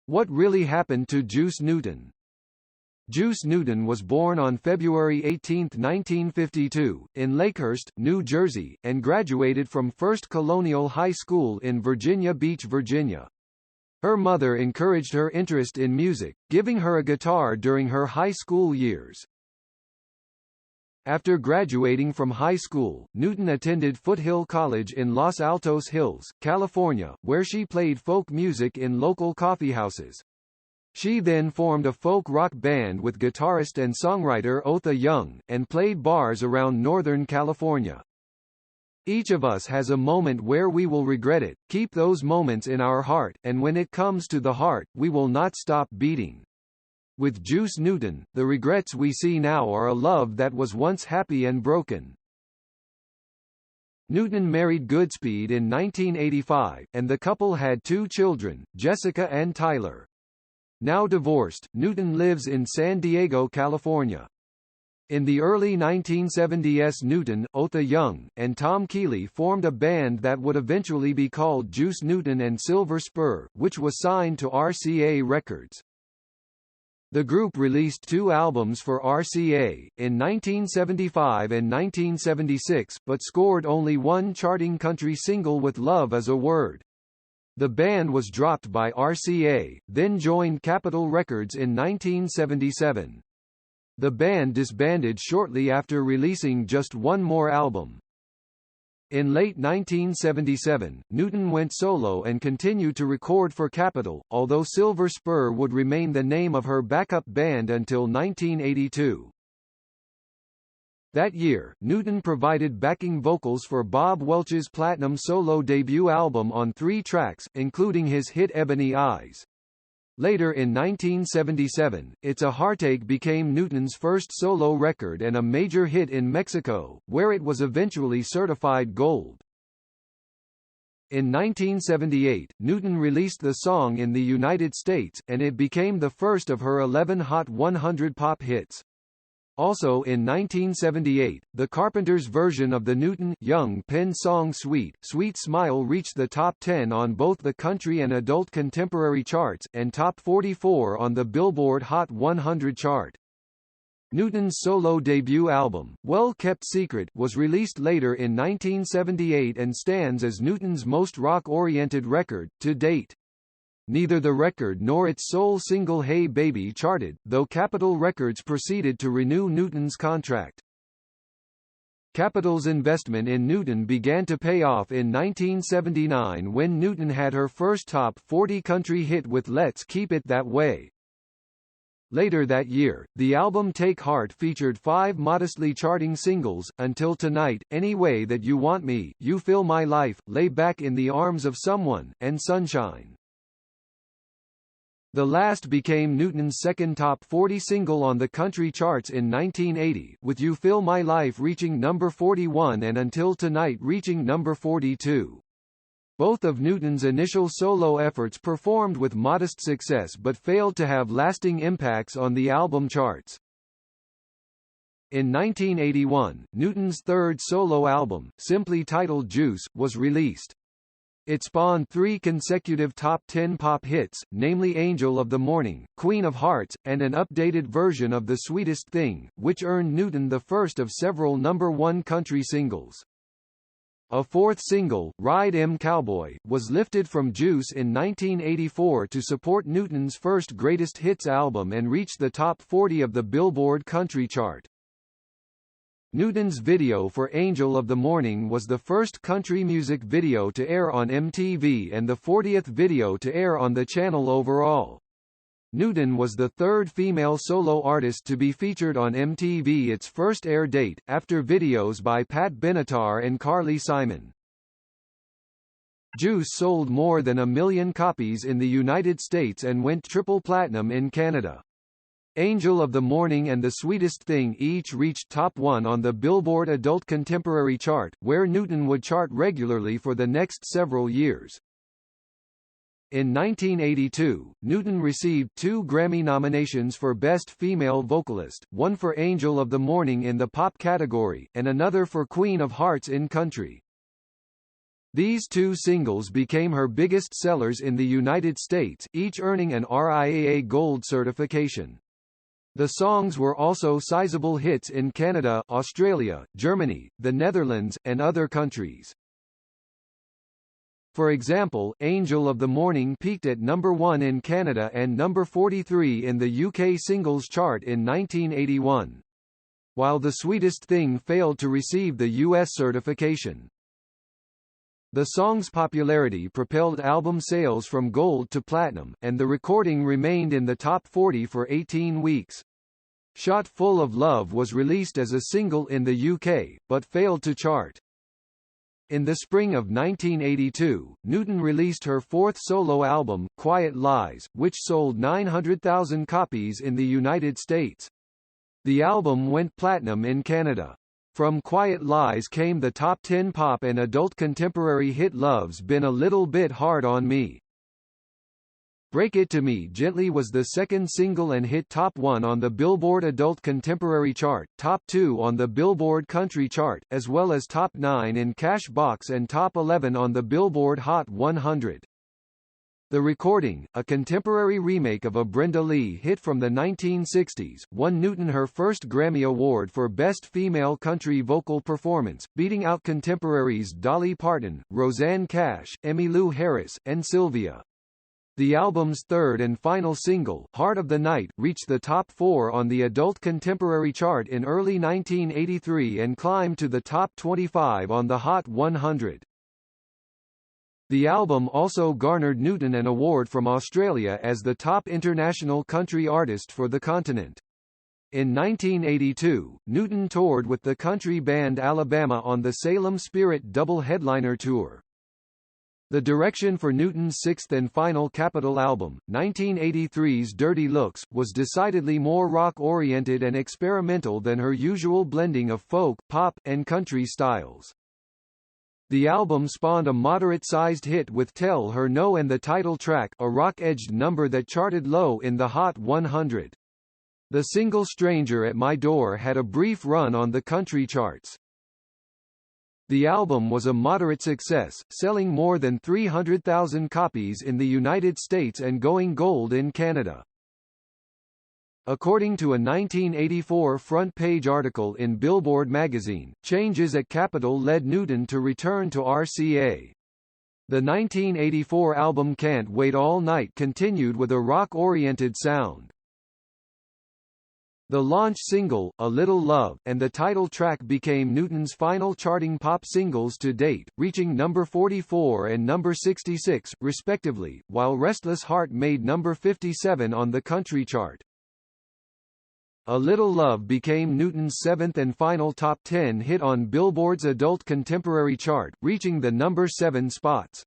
What really happened to Juice Newton? Juice Newton was born on February 18, 1952, in Lakehurst, New Jersey, and graduated from First Colonial High School in Virginia Beach, Virginia. Her mother encouraged her interest in music, giving her a guitar during her high school years. After graduating from high school, Newton attended Foothill College in Los Altos Hills, California, where she played folk music in local coffeehouses. She then formed a folk rock band with guitarist and songwriter Otha Young, and played bars around Northern California. Each of us has a moment where we will regret it. Keep those moments in our heart, and when it comes to the heart, we will not stop beating. With Juice Newton, the regrets we see now are a love that was once happy and broken. Newton married Goodspeed in 1985, and the couple had 2 children, Jessica and Tyler. Now divorced, Newton lives in San Diego, California. In the early 1970s, Newton, Otha Young, and Tom Keeley formed a band that would eventually be called Juice Newton and Silver Spur, which was signed to RCA Records. The group released 2 albums for RCA, in 1975 and 1976, but scored only 1 charting country single with Love Is a Word. The band was dropped by RCA, then joined Capitol Records in 1977. The band disbanded shortly after releasing just 1 more album. In late 1977, Newton went solo and continued to record for Capitol, although Silver Spur would remain the name of her backup band until 1982. That year, Newton provided backing vocals for Bob Welch's platinum solo debut album on 3 tracks, including his hit Ebony Eyes. Later in 1977, It's a Heartache became Newton's first solo record and a major hit in Mexico, where it was eventually certified gold. In 1978, Newton released the song in the United States, and it became the first of her 11 Hot 100 pop hits. Also in 1978, the Carpenters' version of the Newton-Young Penn song Sweet, Sweet Smile reached the top 10 on both the country and adult contemporary charts, and top 44 on the Billboard Hot 100 chart. Newton's solo debut album, Well Kept Secret, was released later in 1978 and stands as Newton's most rock-oriented record, to date. Neither the record nor its sole single Hey Baby charted, though Capitol Records proceeded to renew Newton's contract. Capitol's investment in Newton began to pay off in 1979 when Newton had her first top 40 country hit with Let's Keep It That Way. Later that year, the album Take Heart featured 5 modestly charting singles, Until Tonight, Any Way That You Want Me, You Fill My Life, Lay Back in the Arms of Someone, and Sunshine. The last became Newton's second top 40 single on the country charts in 1980, with You Fill My Life reaching number 41 and Until Tonight reaching number 42. Both of Newton's initial solo efforts performed with modest success but failed to have lasting impacts on the album charts. In 1981, Newton's third solo album, simply titled Juice, was released. It spawned 3 consecutive top 10 pop hits, namely Angel of the Morning, Queen of Hearts, and an updated version of The Sweetest Thing, which earned Newton the first of several #1 country singles. A 4th single, Ride 'Em Cowboy, was lifted from Juice in 1984 to support Newton's first greatest hits album and reached the top 40 of the Billboard country chart. Newton's video for Angel of the Morning was the first country music video to air on MTV and the 40th video to air on the channel overall. Newton was the 3rd female solo artist to be featured on MTV its first air date, after videos by Pat Benatar and Carly Simon. Juice sold more than 1 million copies in the United States and went triple platinum in Canada. Angel of the Morning and The Sweetest Thing each reached top 1 on the Billboard Adult Contemporary chart, where Newton would chart regularly for the next several years. In 1982, Newton received 2 Grammy nominations for Best Female Vocalist, one for Angel of the Morning in the pop category, and another for Queen of Hearts in country. These two singles became her biggest sellers in the United States, each earning an RIAA Gold certification. The songs were also sizable hits in Canada, Australia, Germany, the Netherlands, and other countries. For example, Angel of the Morning peaked at number 1 in Canada and number 43 in the UK singles chart in 1981. While The Sweetest Thing failed to receive the US certification. The song's popularity propelled album sales from gold to platinum, and the recording remained in the top 40 for 18 weeks. Shot Full of Love was released as a single in the UK, but failed to chart. In the spring of 1982, Newton released her fourth solo album, Quiet Lies, which sold 900,000 copies in the United States. The album went platinum in Canada. From Quiet Lies came the top 10 pop and adult contemporary hit Love's Been a Little Bit Hard on Me. Break It to Me Gently was the second single and hit top 1 on the Billboard Adult Contemporary chart, top 2 on the Billboard Country chart, as well as top 9 in Cash Box and top 11 on the Billboard Hot 100. The recording, a contemporary remake of a Brenda Lee hit from the 1960s, won Newton her first Grammy Award for Best Female Country Vocal Performance, beating out contemporaries Dolly Parton, Roseanne Cash, Emmylou Harris, and Sylvia. The album's third and final single, Heart of the Night, reached the top 4 on the Adult Contemporary chart in early 1983 and climbed to the top 25 on the Hot 100. The album also garnered Newton an award from Australia as the top international country artist for the continent. In 1982, Newton toured with the country band Alabama on the Salem Spirit double headliner tour. The direction for Newton's sixth and final Capitol album, 1983's Dirty Looks, was decidedly more rock-oriented and experimental than her usual blending of folk, pop, and country styles. The album spawned a moderate-sized hit with Tell Her No and the title track, a rock-edged number that charted low in the Hot 100. The single Stranger at My Door had a brief run on the country charts. The album was a moderate success, selling more than 300,000 copies in the United States and going gold in Canada. According to a 1984 front-page article in Billboard magazine, changes at Capitol led Newton to return to RCA. The 1984 album Can't Wait All Night continued with a rock-oriented sound. The launch single, A Little Love, and the title track became Newton's final charting pop singles to date, reaching number 44 and number 66, respectively, while Restless Heart made number 57 on the country chart. A Little Love became Newton's seventh and final top 10 hit on Billboard's Adult Contemporary chart, reaching the number 7 spots.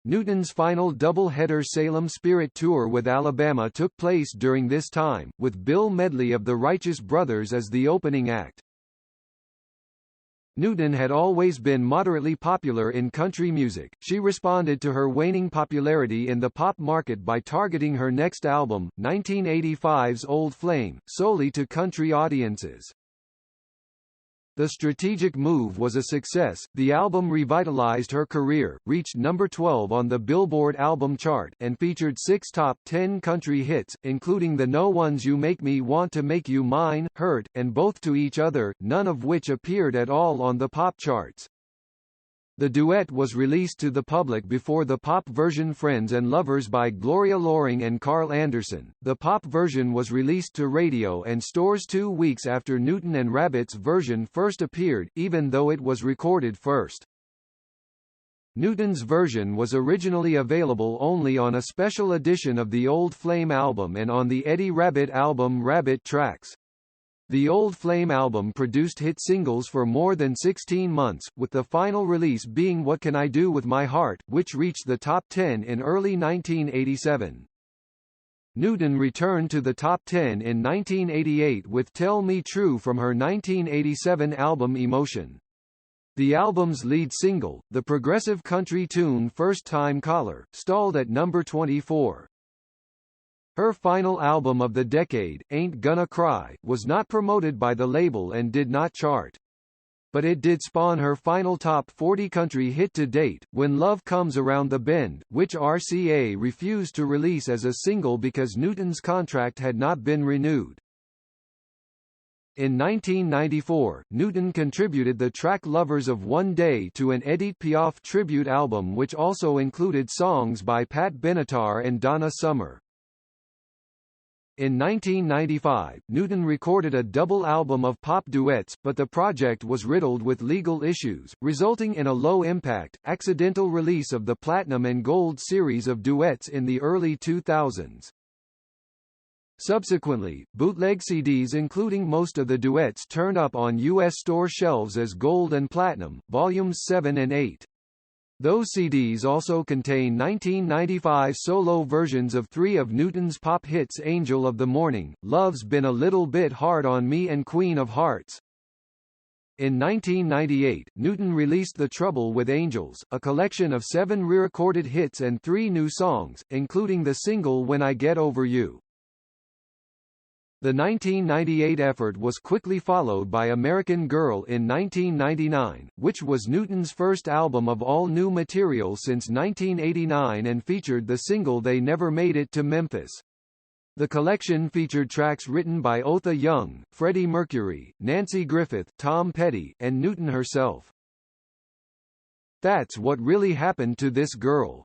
Newton's final double-header Salem Spirit tour with Alabama took place during this time, with Bill Medley of the Righteous Brothers as the opening act. Newton had always been moderately popular in country music. She responded to her waning popularity in the pop market by targeting her next album, 1985's Old Flame, solely to country audiences. The strategic move was a success. The album revitalized her career, reached number 12 on the Billboard album chart, and featured 6 top 10 country hits, including the No Ones You Make Me Want to Make You Mine, Hurt, and Both to Each Other, none of which appeared at all on the pop charts. The duet was released to the public before the pop version Friends and Lovers by Gloria Loring and Carl Anderson. The pop version was released to radio and stores 2 weeks after Newton and Rabbit's version first appeared, even though it was recorded first. Newton's version was originally available only on a special edition of the Old Flame album and on the Eddie Rabbitt album Rabbit Tracks. The Old Flame album produced hit singles for more than 16 months, with the final release being What Can I Do With My Heart, which reached the top 10 in early 1987. Newton returned to the top 10 in 1988 with Tell Me True from her 1987 album Emotion. The album's lead single, the progressive country tune First Time Caller, stalled at number 24. Her final album of the decade, Ain't Gonna Cry, was not promoted by the label and did not chart. but it did spawn her final top 40 country hit to date, When Love Comes Around the Bend, which RCA refused to release as a single because Newton's contract had not been renewed. In 1994, Newton contributed the track Lovers of One Day to an Edith Piaf tribute album which also included songs by Pat Benatar and Donna Summer. In 1995, Newton recorded a double album of pop duets, but the project was riddled with legal issues, resulting in a low-impact, accidental release of the Platinum and Gold series of duets in the early 2000s. Subsequently, bootleg CDs including most of the duets turned up on U.S. store shelves as Gold and Platinum, Volumes 7 and 8. Those CDs also contain 1995 solo versions of 3 of Newton's pop hits Angel of the Morning, Love's Been a Little Bit Hard on Me and Queen of Hearts. In 1998, Newton released The Trouble with Angels, a collection of 7 re-recorded hits and 3 new songs, including the single When I Get Over You. The 1998 effort was quickly followed by American Girl in 1999, which was Newton's first album of all new material since 1989 and featured the single They Never Made It to Memphis. The collection featured tracks written by Otha Young, Freddie Mercury, Nancy Griffith, Tom Petty, and Newton herself. That's What Really Happened to This Girl.